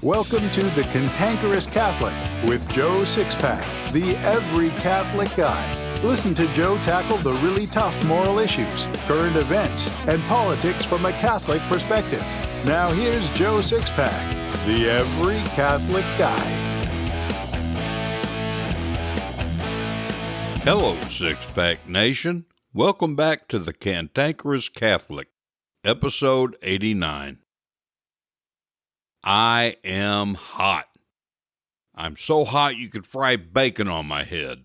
Welcome to the Cantankerous Catholic with Joe Sixpack, the every Catholic guy. Listen to Joe tackle the really tough moral issues, current events, and politics from a Catholic perspective. Now here's Joe Sixpack, the every Catholic guy. Hello, Sixpack Nation. Welcome back to the Cantankerous Catholic, episode 89. I am hot. I'm so hot you could fry bacon on my head.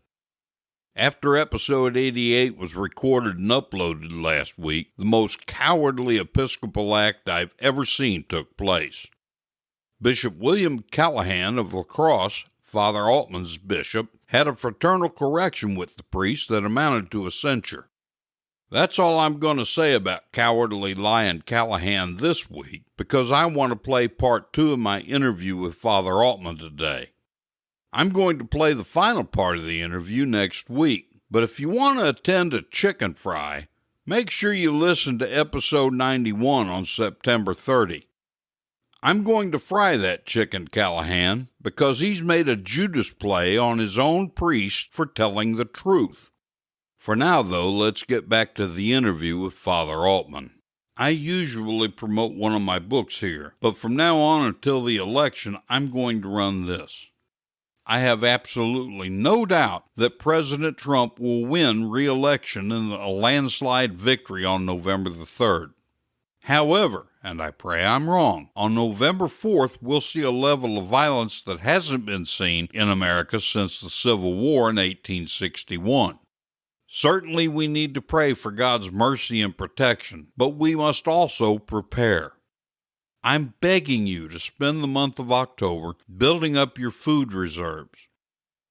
After episode 88 was recorded and uploaded last week, the most cowardly Episcopal act I've ever seen took place. Bishop William Callahan of La Crosse, Father Altman's bishop, had a fraternal correction with the priest that amounted to a censure. That's all I'm going to say about Cowardly Lion Callahan this week, because I want to play part 2 of my interview with Father Altman today. I'm going to play the final part of the interview next week, but if you want to attend a chicken fry, make sure you listen to episode 91 on September 30. I'm going to fry that chicken, Callahan, because he's made a Judas play on his own priest for telling the truth. For now, though, let's get back to the interview with Father Altman. I usually promote one of my books here, but from now on until the election, I'm going to run this. I have absolutely no doubt that President Trump will win re-election in a landslide victory on November the 3rd. However, and I pray I'm wrong, on November 4th, we'll see a level of violence that hasn't been seen in America since the Civil War in 1861. Certainly we need to pray for God's mercy and protection, but we must also prepare. I'm begging you to spend the month of October building up your food reserves.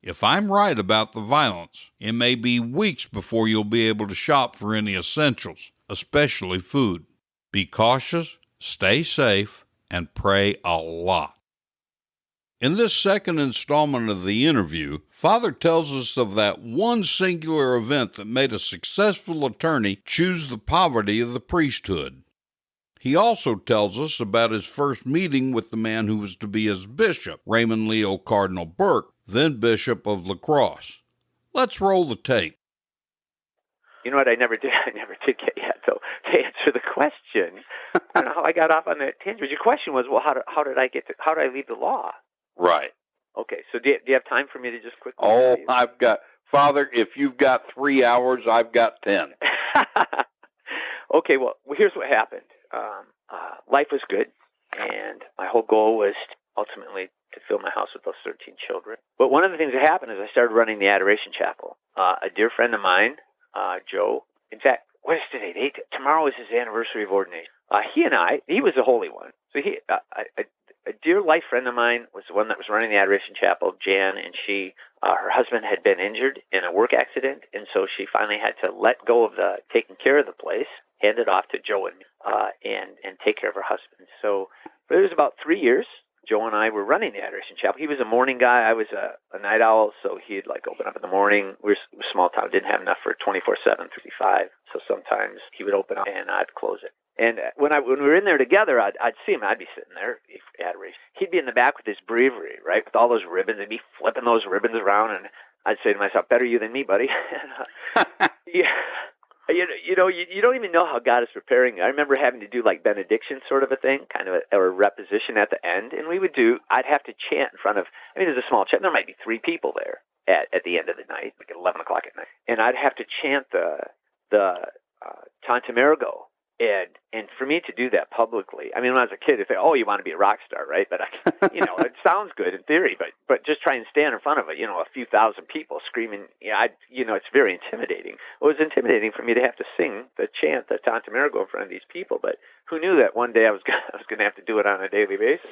If I'm right about the violence, it may be weeks before you'll be able to shop for any essentials, especially food. Be cautious, stay safe, and pray a lot. In this second installment of the interview, Father tells us of that one singular event that made a successful attorney choose the poverty of the priesthood. He also tells us about his first meeting with the man who was to be his bishop, Raymond Leo Cardinal Burke, then Bishop of La Crosse. Let's roll the tape. You know what I never did get yet, though, to answer the question. I don't know how I got off on that tangent. Your question was, well, how did I leave the law? Right. Okay, so do you have time for me to just quickly? Oh, I've got, Father, if you've got 3 hours, I've got 10. Okay, well, here's what happened. Life was good, and my whole goal was ultimately to fill my house with those 13 children. But one of the things that happened is I started running the Adoration Chapel. A dear friend of mine, Joe, in fact, what is today? Tomorrow is his anniversary of ordination. He was the Holy One. So a dear life friend of mine was the one that was running the Adoration Chapel, Jan, and her husband had been injured in a work accident, and so she finally had to let go of taking care of the place, hand it off to Joe and me, and take care of her husband. So it was about 3 years. Joe and I were running the Adoration Chapel. He was a morning guy. I was a night owl, so he'd open up in the morning. We were a small town, didn't have enough for 24/7, 365. So sometimes he would open up and I'd close it. And when we were in there together, I'd see him. I'd be sitting there, adoration. He'd be in the back with his breviary, right, with all those ribbons. He'd be flipping those ribbons around, and I'd say to myself, "Better you than me, buddy." Yeah. You don't even know how God is preparing you. I remember having to do benediction sort of a thing, kind of a repetition at the end, and I'd have to chant in front of, there's a small church, there might be 3 people there at the end of the night, at 11 o'clock at night, and I'd have to chant the Tantum Ergo. And for me to do that publicly, when I was a kid, they say, "Oh, you want to be a rock star, right?" But it sounds good in theory, but just try and stand in front of a few thousand people screaming. It's very intimidating. It was intimidating for me to have to sing the chant, the Tantum Ergo, in front of these people. But who knew that one day I was going to have to do it on a daily basis?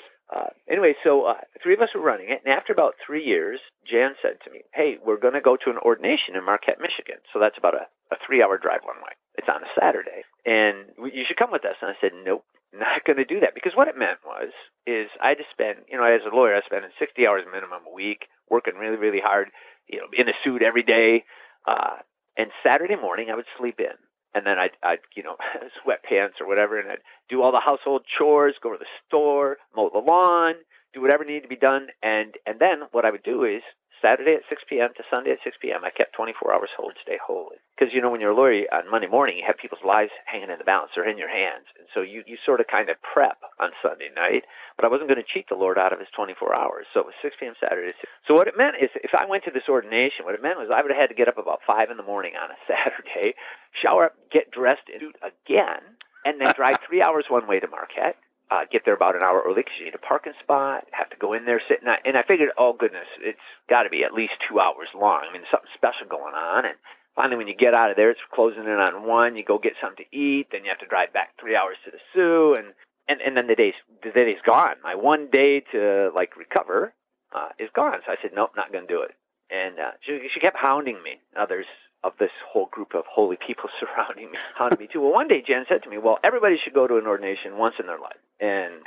Anyway, so 3 of us were running it, and after about 3 years, Jan said to me, "Hey, we're going to go to an ordination in Marquette, Michigan." So that's about a 3-hour drive one way. It's on a Saturday, and you should come with us. And I said, "Nope, not going to do that," because what it meant is I had to spend, as a lawyer, I was spending 60 hours minimum a week, working really, really hard, in a suit every day, and Saturday morning I would sleep in. And then I'd sweatpants or whatever, and I'd do all the household chores, go to the store, mow the lawn, do whatever needed to be done, and then what I would do is Saturday at 6 p.m. to Sunday at 6 p.m. I kept 24 hours holy, stay holy. Because, when you're a lawyer on Monday morning, you have people's lives hanging in the balance. They're in your hands. And so you sort of kind of prep on Sunday night. But I wasn't going to cheat the Lord out of his 24 hours. So it was 6 p.m. Saturday. So what it meant is if I went to this ordination, what it meant was I would have had to get up about 5 in the morning on a Saturday, shower up, get dressed, and do it again, and then drive 3 hours one way to Marquette. Get there about an hour early because you need a parking spot, have to go in there, sit, and I figured, oh, goodness, it's got to be at least 2 hours long. I mean, something special going on. And finally, when you get out of there, it's closing in on 1. You go get something to eat, then you have to drive back 3 hours to the Sioux, and then the day's gone. My 1 day to, recover is gone. So I said, nope, not going to do it. And she kept hounding me. Others of this whole group of holy people surrounding me, hounding me too. Well, one day Jen said to me, well, everybody should go to an ordination once in their life. And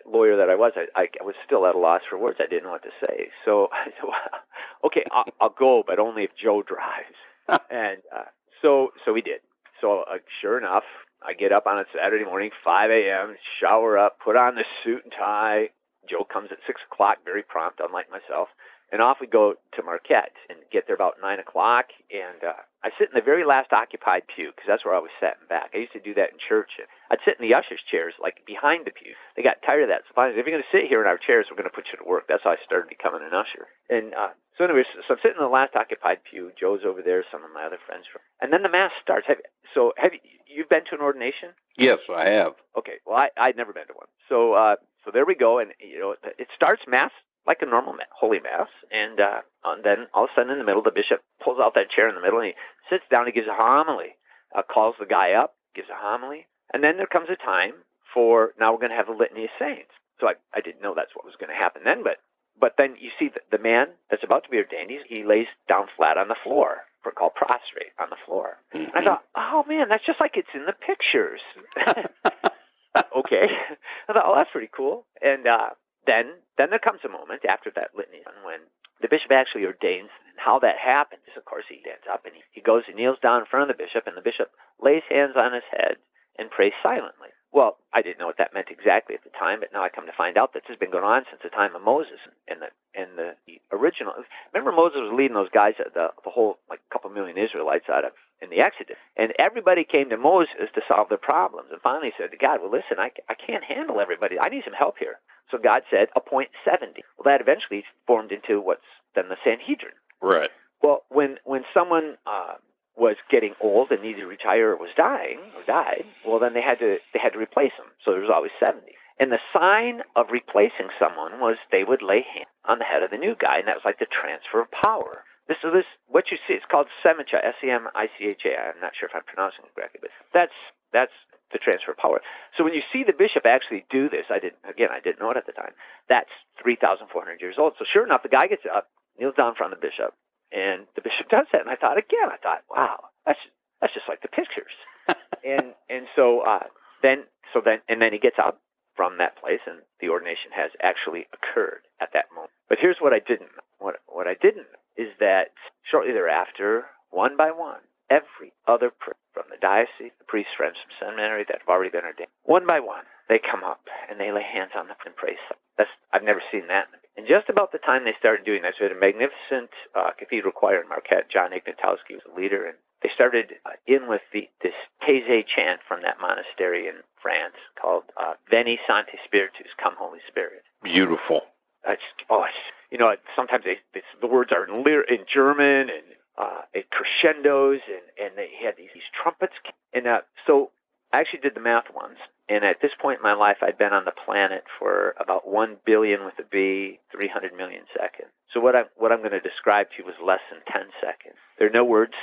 lawyer that I was still at a loss for words. I didn't know what to say. So I said, well, okay, I'll go, but only if Joe drives. And so we did. So sure enough, I get up on a Saturday morning, 5 a.m., shower up, put on the suit and tie. Joe comes at 6 o'clock, very prompt, unlike myself. And off we go to Marquette and get there about 9 o'clock. And I sit in the very last occupied pew because that's where I was sitting back. I used to do that in church. I'd sit in the ushers' chairs, behind the pew. They got tired of that. So finally, if you're going to sit here in our chairs, we're going to put you to work. That's how I started becoming an usher. And so anyways, so I'm sitting in the last occupied pew. Joe's over there, some of my other friends. And then the Mass starts. Have you been to an ordination? Yes, I have. Okay. Well, I'd never been to one. So there we go. And, it starts Mass like a normal Holy Mass, and then all of a sudden in the middle, the bishop pulls out that chair in the middle, and he sits down, he gives a homily, calls the guy up, gives a homily, and then there comes a time for, now we're going to have the Litany of Saints. So I didn't know that's what was going to happen then, but then you see the man that's about to be ordained, he lays down flat on the floor, called prostrate on the floor. Mm-hmm. And I thought, oh man, that's just like it's in the pictures. Okay. I thought, oh, that's pretty cool. And Then there comes a moment after that litany when the bishop actually ordains, and how that happens is, of course, he stands up and he goes and kneels down in front of the bishop, and the bishop lays hands on his head and prays silently. Well, I didn't know what that meant exactly at the time, but now I come to find out that this has been going on since the time of Moses and the original. Remember, Moses was leading those guys, the whole couple million Israelites out of in the Exodus, and everybody came to Moses to solve their problems. And finally, he said to God, "Well, listen, I can't handle everybody. I need some help here." So God said, "Appoint 70." Well, that eventually formed into what's then the Sanhedrin. Right. Well, when someone was getting old and needed to retire or died, well, then they had to replace them. So there was always 70. And the sign of replacing someone was they would lay hands on the head of the new guy, and that was like the transfer of power. This what you see, it's called semicha, S-E-M-I-C-H-A. I'm not sure if I'm pronouncing it correctly, but that's the transfer of power. So when you see the bishop actually do this, I didn't know it at the time. That's 3,400 years old. So sure enough, the guy gets up, kneels down in front of the bishop, and the bishop does that. And I thought, wow, that's just like the pictures. and then he gets up from that place, and the ordination has actually occurred at that moment. But here's what I didn't know. What I didn't know is that shortly thereafter, one by one, every other priest from the diocese, the priest friends from seminary that have already been ordained, one by one, they come up and they lay hands on them and pray. I've never seen that. And just about the time they started doing that, so we had a magnificent cathedral choir in Marquette. John Ignatowski was the leader, and they started in with this Taizé chant from that monastery in France called Veni Sancte Spiritus, Come Holy Spirit. Beautiful. Sometimes the words are in German and it crescendos, and they had these trumpets. And so I actually did the math once, and at this point in my life, I'd been on the planet for about 1 billion with a B, 300 million seconds. So what I'm going to describe to you was less than 10 seconds. There are no words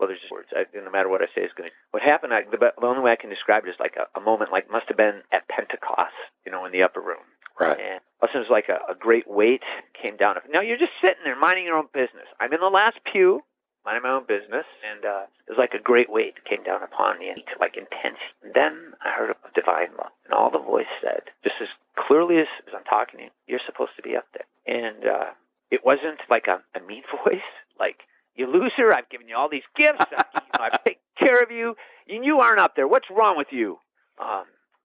there's just words. No matter what I say is going to. What happened, the only way I can describe it is like a moment must have been at Pentecost, in the upper room. Right. And it was like a great weight came down. Now you're just sitting there minding your own business. I'm in the last pew, minding my own business, and it was like a great weight came down upon me, like intense. And then I heard a divine love, and all the voice said, just as clearly as I'm talking to you, you're supposed to be up there. And it wasn't like a mean voice, like, "You loser, I've given you all these gifts, I've taken care of you, and you aren't up there. What's wrong with you?"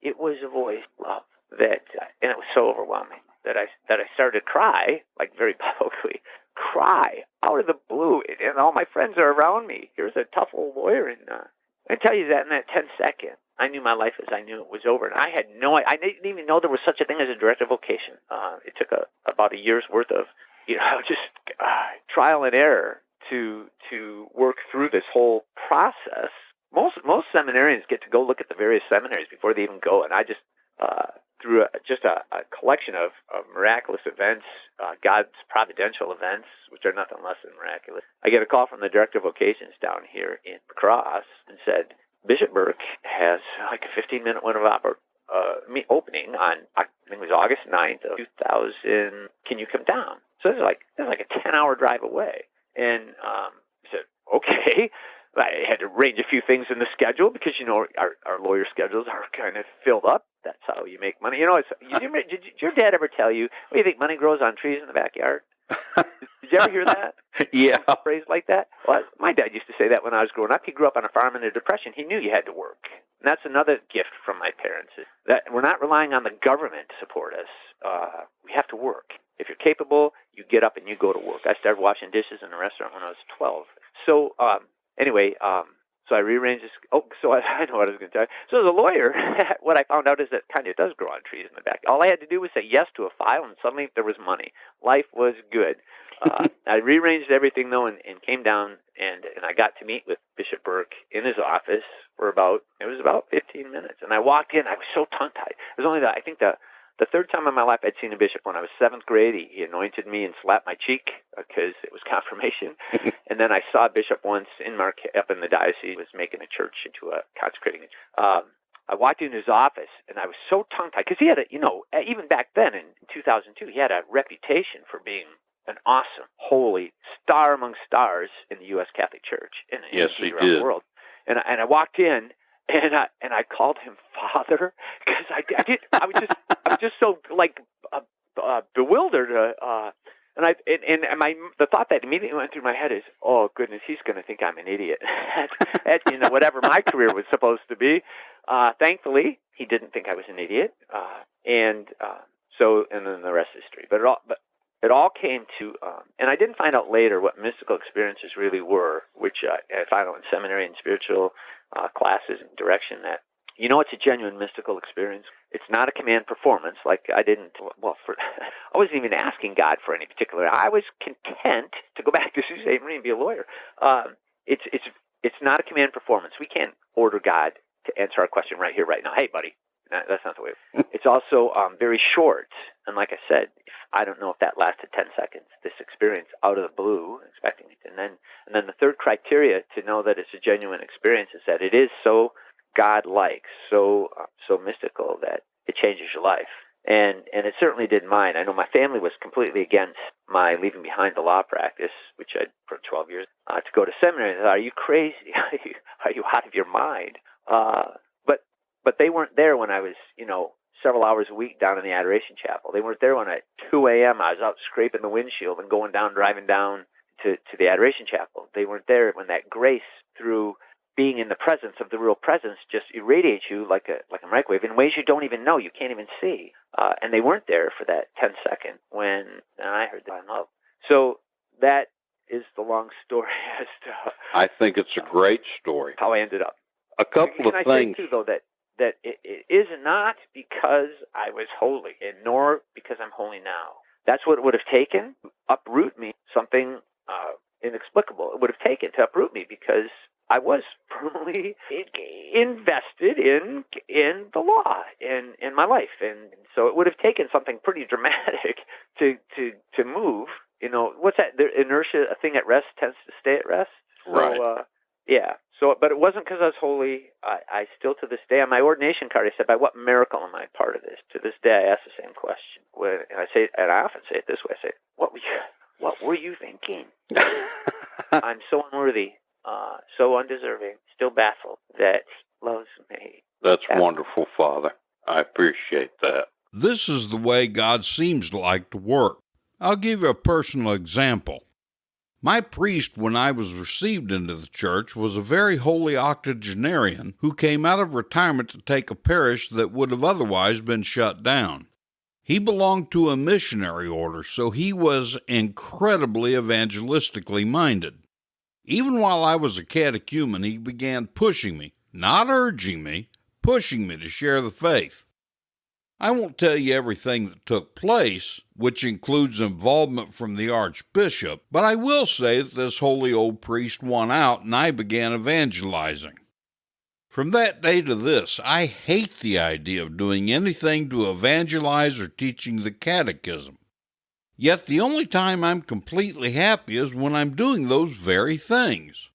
It was a voice of love that and it was so overwhelming that I started to cry, like very publicly, cry out of the blue, and all my friends are around me. Here's a tough old lawyer, and I tell you that in that 10 seconds, I knew my life as I knew it was over, and I didn't even know there was such a thing as a directed vocation. It took about a year's worth of, just trial and error to work through this whole process. Most seminarians get to go look at the various seminaries before they even go, and I just through just a collection of miraculous events, God's providential events, which are nothing less than miraculous. I get a call from the director of vocations down here in Cross and said, Bishop Burke has like a 15-minute window of opening on, I think it was August 9th of 2000. Can you come down? So it was like a 10-hour drive away. And I said, okay. I had to arrange a few things in the schedule because, our lawyer schedules are kind of filled up. That's how you make money. Did your dad ever tell you, do you think money grows on trees in the backyard? Did you ever hear that? Yeah. A phrase like that? Well, my dad used to say that when I was growing up. He grew up on a farm in the Depression. He knew you had to work. And that's another gift from my parents, is that we're not relying on the government to support us. We have to work. If you're capable, you get up and you go to work. I started washing dishes in a restaurant when I was 12. So, anyway, so I rearranged this. Oh, so I know what I was going to tell you. So as a lawyer, what I found out is that kind of does grow on trees in the back. All I had to do was say yes to a file, and suddenly there was money. Life was good. I rearranged everything, though, and came down, and I got to meet with Bishop Burke in his office for about 15 minutes. And I walked in. I was so tongue-tied. It was only, I think, the third time in my life I'd seen a bishop. When I was 7th grade, he anointed me and slapped my cheek because it was confirmation. And then I saw a bishop once up in the diocese, was making a church into a consecrating. I walked into his office, and I was so tongue-tied because he had even back then in 2002, he had a reputation for being an awesome, holy star among stars in the U.S. Catholic Church and yes, he around did. the world. And I walked in. And I called him Father because I was just so bewildered. The thought that immediately went through my head is, oh goodness, he's going to think I'm an idiot at whatever my career was supposed to be. Thankfully, he didn't think I was an idiot, and then the rest is history. But it all came to, and I didn't find out later what mystical experiences really were, which I found out in seminary and spiritual classes and direction, that it's a genuine mystical experience. It's not a command performance. Like I wasn't even asking God for any particular. I was content to go back to Sault Ste. Marie and be a lawyer. It's not a command performance. We can't order God to answer our question right here, right now. Hey, buddy. That's not the way. It's also very short. And like I said, I don't know if that lasted 10 seconds, this experience out of the blue, expecting it. And then the third criteria to know that it's a genuine experience is that it is so God-like, so mystical that it changes your life. And it certainly did mine. I know my family was completely against my leaving behind the law practice, which I'd for 12 years, to go to seminary. They thought, are you crazy? Are you out of your mind? But they weren't there when I was, several hours a week down in the Adoration Chapel. They weren't there when at 2 a.m. I was out scraping the windshield and driving down to the Adoration Chapel. They weren't there when that grace, through being in the presence of the real presence, just irradiates you like a microwave in ways you don't even know, you can't even see. And they weren't there for that 10-second when I heard that I love. So that is the long story as to I think it's a great story. How I ended up. A couple of things. Can I say, too, though, that it is not because I was holy, and nor because I'm holy now. That's what it would have taken to uproot me, something inexplicable. It would have taken to uproot me because I was firmly invested in the law in my life, and so it would have taken something pretty dramatic to move. What's that? The inertia, a thing at rest tends to stay at rest. Right. So, yeah. So, but it wasn't because I was holy. I still, to this day, on my ordination card, I said, "By what miracle am I part of this?" To this day, I ask the same question. And I often say it this way: I say, "What were you thinking?" I'm so unworthy, so undeserving, still baffled that He loves me. That's wonderful, Father. I appreciate that. This is the way God seems to like to work. I'll give you a personal example. My priest, when I was received into the church, was a very holy octogenarian who came out of retirement to take a parish that would have otherwise been shut down. He belonged to a missionary order, so he was incredibly evangelistically minded. Even while I was a catechumen, he began pushing me, not urging me, pushing me to share the faith. I won't tell you everything that took place, which includes involvement from the archbishop, but I will say that this holy old priest won out and I began evangelizing. From that day to this, I hate the idea of doing anything to evangelize or teaching the catechism. Yet the only time I'm completely happy is when I'm doing those very things.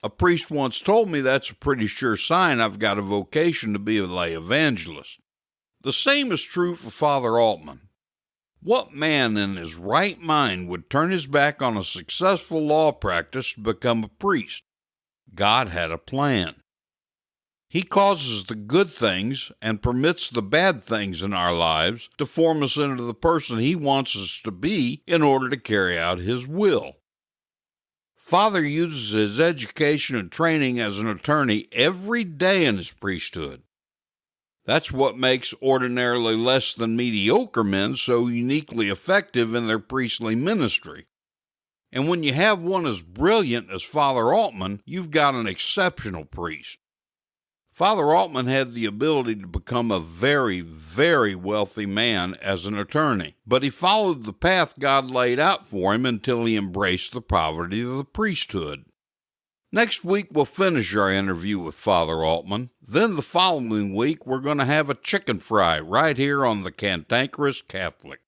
A priest once told me that's a pretty sure sign I've got a vocation to be a lay evangelist. The same is true for Father Altman. What man in his right mind would turn his back on a successful law practice to become a priest? God had a plan. He causes the good things and permits the bad things in our lives to form us into the person He wants us to be in order to carry out His will. Father uses his education and training as an attorney every day in his priesthood. That's what makes ordinarily less than mediocre men so uniquely effective in their priestly ministry. And when you have one as brilliant as Father Altman, you've got an exceptional priest. Father Altman had the ability to become a very, very wealthy man as an attorney, but he followed the path God laid out for him until he embraced the poverty of the priesthood. Next week, we'll finish our interview with Father Altman. Then the following week, we're going to have a chicken fry right here on the Cantankerous Catholic.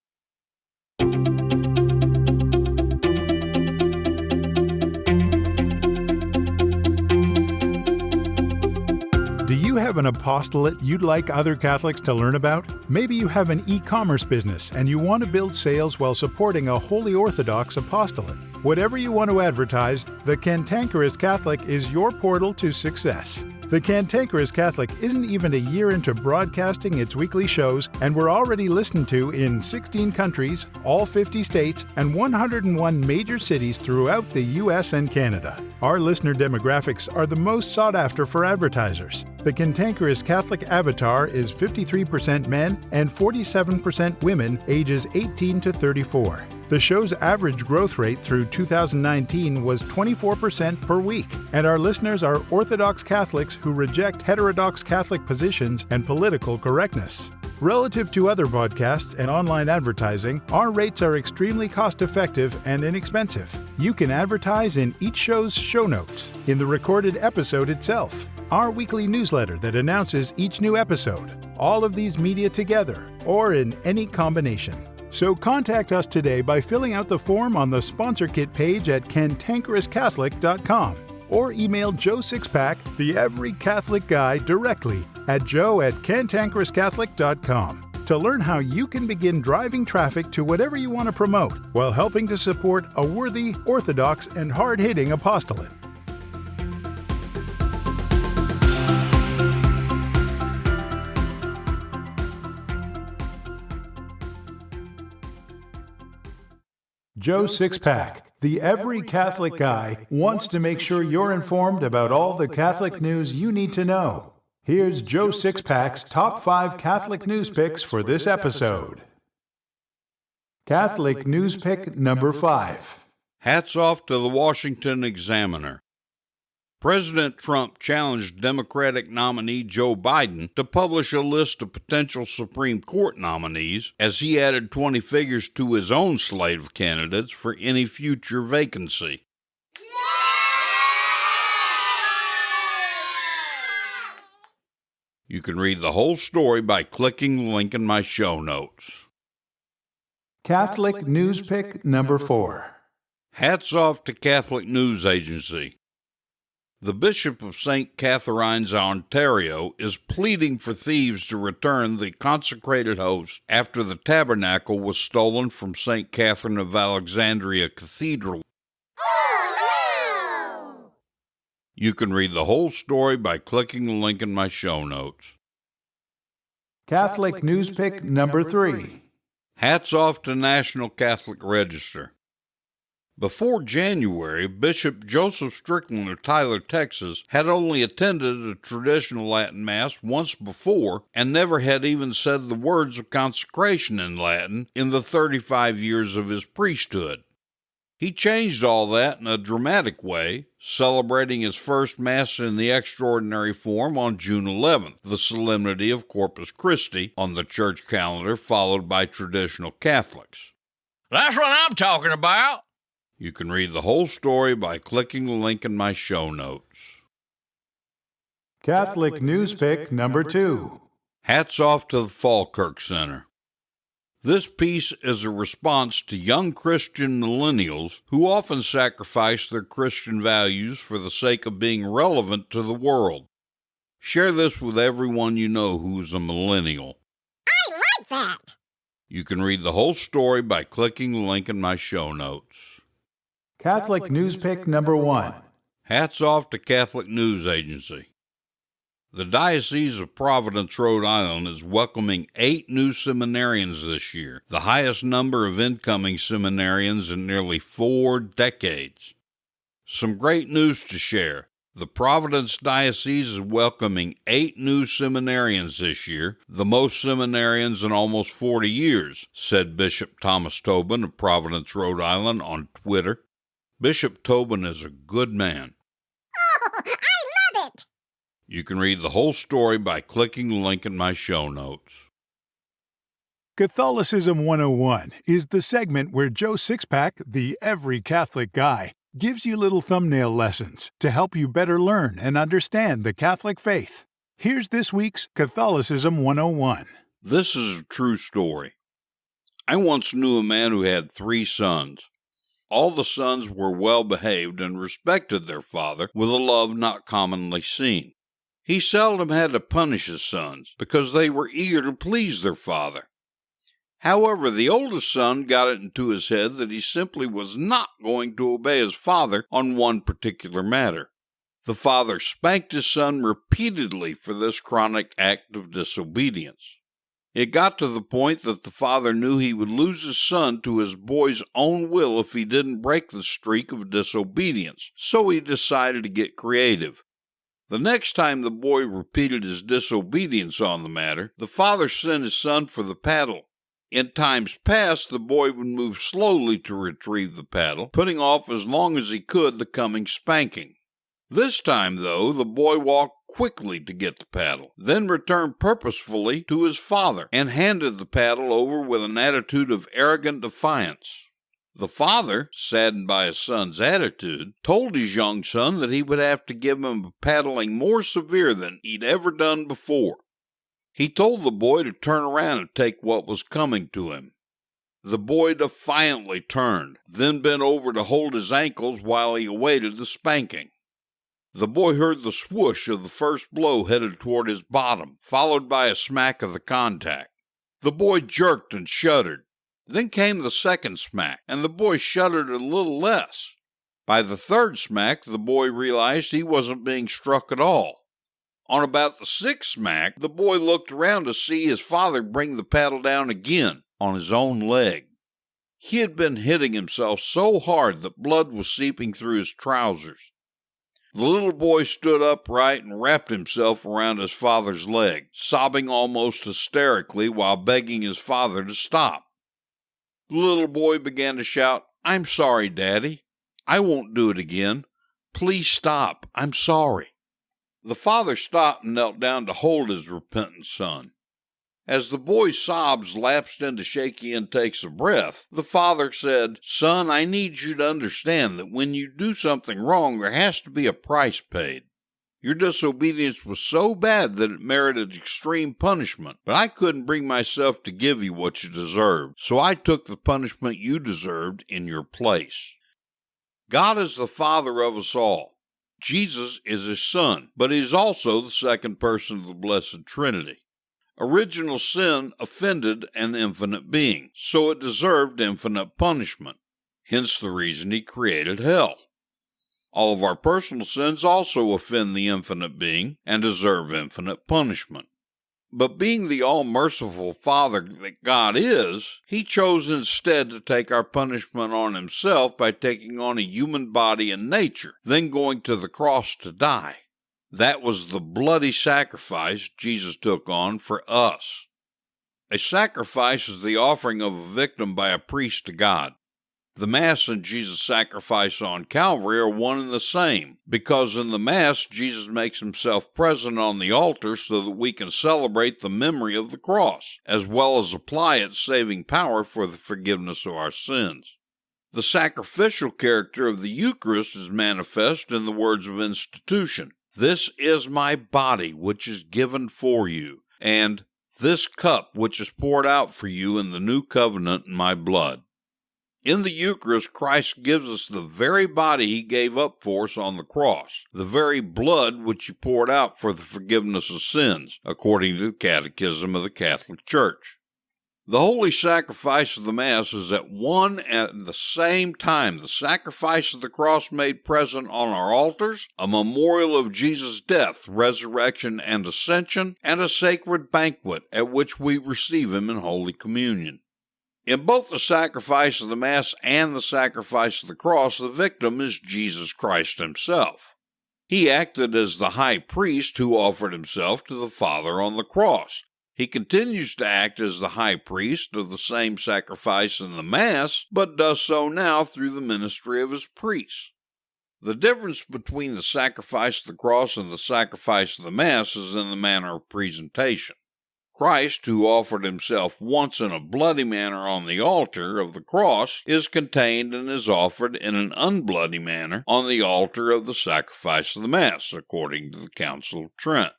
Do you have an apostolate you'd like other Catholics to learn about? Maybe you have an e-commerce business and you want to build sales while supporting a Holy Orthodox apostolate. Whatever you want to advertise, the Cantankerous Catholic is your portal to success. The Cantankerous Catholic isn't even a year into broadcasting its weekly shows, and we're already listened to in 16 countries, all 50 states, and 101 major cities throughout the U.S. and Canada. Our listener demographics are the most sought after for advertisers. The Cantankerous Catholic avatar is 53% men and 47% women ages 18 to 34. The show's average growth rate through 2019 was 24% per week, and our listeners are Orthodox Catholics who reject heterodox Catholic positions and political correctness. Relative to other podcasts and online advertising, our rates are extremely cost-effective and inexpensive. You can advertise in each show's show notes, in the recorded episode itself, our weekly newsletter that announces each new episode, all of these media together, or in any combination. So contact us today by filling out the form on the sponsor kit page at cantankerouscatholic.com or email Joe Sixpack, the Every Catholic Guy, directly at joe@cantankerouscatholic.com to learn how you can begin driving traffic to whatever you want to promote while helping to support a worthy, orthodox, and hard-hitting apostolate. Joe Sixpack, the Every Catholic Guy, wants to make sure you're informed about all the Catholic news you need to know. Here's Joe Sixpack's top 5 Catholic news picks for this episode. Catholic news pick number 5. Hats off to the Washington Examiner. President Trump challenged Democratic nominee Joe Biden to publish a list of potential Supreme Court nominees as he added 20 figures to his own slate of candidates for any future vacancy. You can read the whole story by clicking the link in my show notes. Catholic news pick number 4. Hats off to Catholic News Agency. The Bishop of St. Catharines, Ontario, is pleading for thieves to return the consecrated host after the Tabernacle was stolen from St. Catherine of Alexandria Cathedral. You can read the whole story by clicking the link in my show notes. Catholic news pick number 3. Hats off to National Catholic Register. Before January, Bishop Joseph Strickland of Tyler, Texas, had only attended a traditional Latin Mass once before and never had even said the words of consecration in Latin in the 35 years of his priesthood. He changed all that in a dramatic way, celebrating his first Mass in the extraordinary form on June 11th, the solemnity of Corpus Christi, on the church calendar, followed by traditional Catholics. That's what I'm talking about. You can read the whole story by clicking the link in my show notes. Catholic News Pick number 2. Hats off to the Falkirk Center. This piece is a response to young Christian millennials who often sacrifice their Christian values for the sake of being relevant to the world. Share this with everyone you know who's a millennial. I like that. You can read the whole story by clicking the link in my show notes. Catholic News Pick number 1. Hats off to Catholic News Agency. The Diocese of Providence, Rhode Island is welcoming 8 new seminarians this year, the highest number of incoming seminarians in nearly 4 decades. Some great news to share. The Providence Diocese is welcoming 8 new seminarians this year, the most seminarians in almost 40 years, said Bishop Thomas Tobin of Providence, Rhode Island on Twitter. Bishop Tobin is a good man. Oh, I love it. You can read the whole story by clicking the link in my show notes. Catholicism 101 is the segment where Joe Sixpack, the Every Catholic Guy, gives you little thumbnail lessons to help you better learn and understand the Catholic faith. Here's this week's Catholicism 101. This is a true story. I once knew a man who had 3 sons. All the sons were well behaved and respected their father with a love not commonly seen. He seldom had to punish his sons because they were eager to please their father. However, the oldest son got it into his head that he simply was not going to obey his father on one particular matter. The father spanked his son repeatedly for this chronic act of disobedience. It got to the point that the father knew he would lose his son to his boy's own will if he didn't break the streak of disobedience, so he decided to get creative. The next time the boy repeated his disobedience on the matter, the father sent his son for the paddle. In times past, the boy would move slowly to retrieve the paddle, putting off as long as he could the coming spanking. This time, though, the boy walked quickly to get the paddle, then returned purposefully to his father and handed the paddle over with an attitude of arrogant defiance. The father, saddened by his son's attitude, told his young son that he would have to give him a paddling more severe than he'd ever done before. He told the boy to turn around and take what was coming to him. The boy defiantly turned, then bent over to hold his ankles while he awaited the spanking. The boy heard the swoosh of the first blow headed toward his bottom, followed by a smack of the contact. The boy jerked and shuddered. Then came the second smack, and the boy shuddered a little less. By the third smack, the boy realized he wasn't being struck at all. On about the 6th smack, the boy looked around to see his father bring the paddle down again on his own leg. He had been hitting himself so hard that blood was seeping through his trousers. The little boy stood upright and wrapped himself around his father's leg, sobbing almost hysterically while begging his father to stop. The little boy began to shout, "I'm sorry, Daddy. I won't do it again. Please stop. I'm sorry." The father stopped and knelt down to hold his repentant son. As the boy's sobs lapsed into shaky intakes of breath, the father said, "Son, I need you to understand that when you do something wrong, there has to be a price paid. Your disobedience was so bad that it merited extreme punishment, but I couldn't bring myself to give you what you deserved, so I took the punishment you deserved in your place." God is the Father of us all. Jesus is his Son, but he is also the second person of the Blessed Trinity. Original sin offended an infinite being, so it deserved infinite punishment, hence the reason he created hell. All of our personal sins also offend the infinite being and deserve infinite punishment. But being the all-merciful Father that God is, he chose instead to take our punishment on himself by taking on a human body and nature, then going to the cross to die. That was the bloody sacrifice Jesus took on for us. A sacrifice is the offering of a victim by a priest to God. The Mass and Jesus' sacrifice on Calvary are one and the same, because in the Mass, Jesus makes himself present on the altar so that we can celebrate the memory of the cross, as well as apply its saving power for the forgiveness of our sins. The sacrificial character of the Eucharist is manifest in the words of institution. "This is my body, which is given for you," and "this cup which is poured out for you in the new covenant in my blood." In the Eucharist, Christ gives us the very body he gave up for us on the cross, the very blood which he poured out for the forgiveness of sins, according to the Catechism of the Catholic Church. The holy sacrifice of the Mass is at one and the same time the sacrifice of the cross made present on our altars, a memorial of Jesus' death, resurrection, and ascension, and a sacred banquet at which we receive him in Holy Communion. In both the sacrifice of the Mass and the sacrifice of the cross, the victim is Jesus Christ himself. He acted as the high priest who offered himself to the Father on the cross. He continues to act as the high priest of the same sacrifice in the Mass, but does so now through the ministry of his priests. The difference between the sacrifice of the cross and the sacrifice of the Mass is in the manner of presentation. Christ, who offered himself once in a bloody manner on the altar of the cross, is contained and is offered in an unbloody manner on the altar of the sacrifice of the Mass, according to the Council of Trent.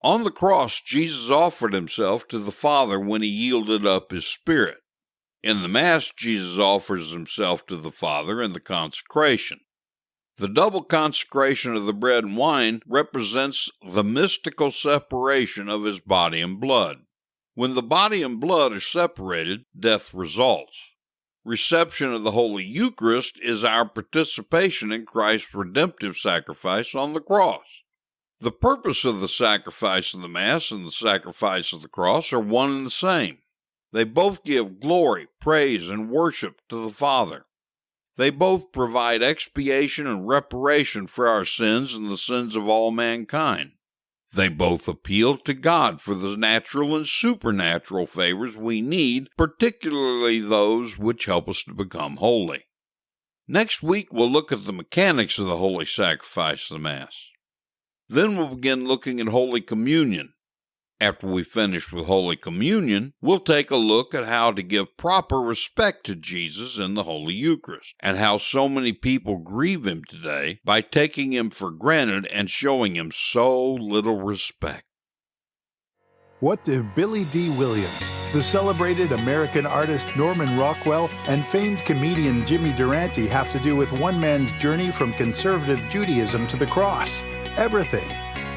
On the cross, Jesus offered himself to the Father when he yielded up his spirit. In the Mass, Jesus offers himself to the Father in the consecration. The double consecration of the bread and wine represents the mystical separation of his body and blood. When the body and blood are separated, death results. Reception of the Holy Eucharist is our participation in Christ's redemptive sacrifice on the cross. The purpose of the sacrifice of the Mass and the sacrifice of the cross are one and the same. They both give glory, praise, and worship to the Father. They both provide expiation and reparation for our sins and the sins of all mankind. They both appeal to God for the natural and supernatural favors we need, particularly those which help us to become holy. Next week, we'll look at the mechanics of the holy sacrifice of the Mass. Then we'll begin looking at Holy Communion. After we finish with Holy Communion, we'll take a look at how to give proper respect to Jesus in the Holy Eucharist, and how so many people grieve him today by taking him for granted and showing him so little respect. What do Billy D. Williams, the celebrated American artist Norman Rockwell, and famed comedian Jimmy Durante have to do with one man's journey from conservative Judaism to the cross? Everything.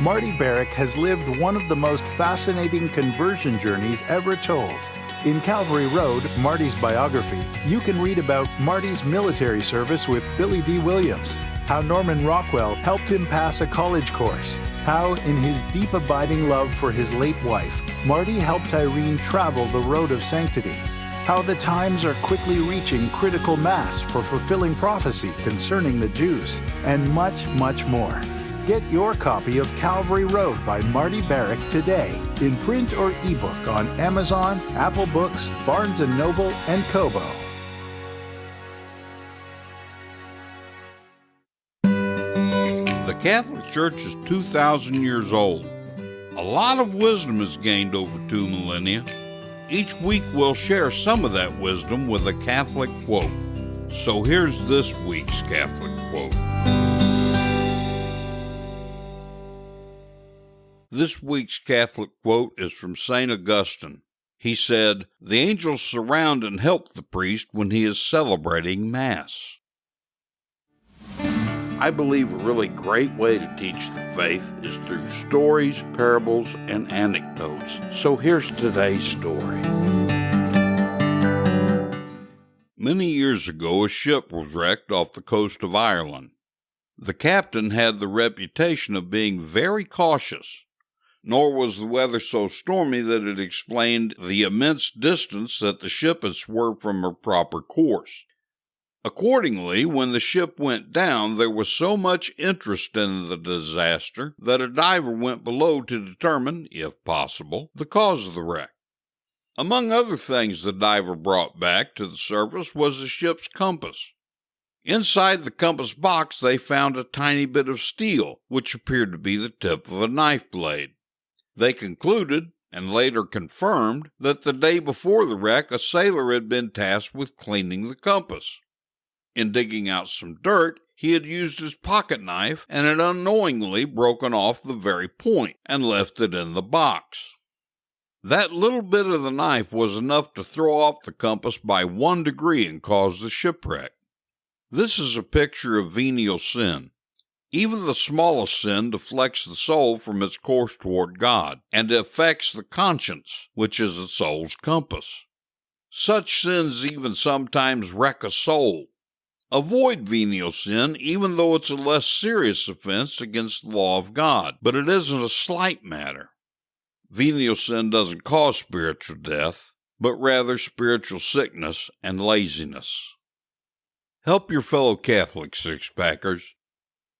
Marty Barrick has lived one of the most fascinating conversion journeys ever told. In Calvary Road, Marty's biography, you can read about Marty's military service with Billy D. Williams, how Norman Rockwell helped him pass a college course, how, in his deep abiding love for his late wife, Marty helped Irene travel the road of sanctity, how the times are quickly reaching critical mass for fulfilling prophecy concerning the Jews, and much, much more. Get your copy of Calvary Road by Marty Barrick today, in print or ebook on Amazon, Apple Books, Barnes & Noble, and Kobo. The Catholic Church is 2,000 years old. A lot of wisdom is gained over 2 millennia. Each week we'll share some of that wisdom with a Catholic quote. So here's this week's Catholic quote. This week's Catholic quote is from St. Augustine. He said, "The angels surround and help the priest when he is celebrating Mass." I believe a really great way to teach the faith is through stories, parables, and anecdotes. So here's today's story. Many years ago, a ship was wrecked off the coast of Ireland. The captain had the reputation of being very cautious. nor was the weather so stormy that it explained the immense distance that the ship had swerved from her proper course. Accordingly, when the ship went down, there was so much interest in the disaster that a diver went below to determine, if possible, the cause of the wreck. Among other things the diver brought back to the surface was the ship's compass. Inside the compass box they found a tiny bit of steel, which appeared to be the tip of a knife blade. They concluded, and later confirmed, that the day before the wreck a sailor had been tasked with cleaning the compass. In digging out some dirt, he had used his pocket knife and had unknowingly broken off the very point and left it in the box. That little bit of the knife was enough to throw off the compass by 1 degree and cause the shipwreck. This is a picture of venial sin. Even the smallest sin deflects the soul from its course toward God, and affects the conscience, which is the soul's compass. Such sins even sometimes wreck a soul. Avoid venial sin, even though it's a less serious offense against the law of God, but it isn't a slight matter. Venial sin doesn't cause spiritual death, but rather spiritual sickness and laziness. Help your fellow Catholic six-packers.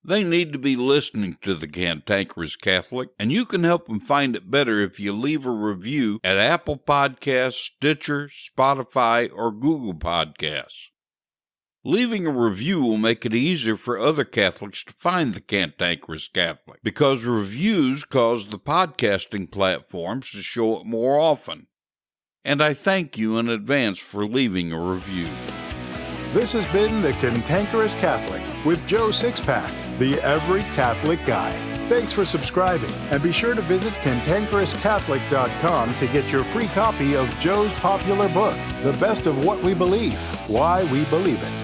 They need to be listening to the Cantankerous Catholic, and you can help them find it better if you leave a review at Apple Podcasts, Stitcher, Spotify, or Google Podcasts. Leaving a review will make it easier for other Catholics to find the Cantankerous Catholic, because reviews cause the podcasting platforms to show it more often. And I thank you in advance for leaving a review. This has been the Cantankerous Catholic with Joe Sixpack, the Every Catholic Guy. Thanks for subscribing, and be sure to visit CantankerousCatholic.com to get your free copy of Joe's popular book, The Best of What We Believe, Why We Believe It.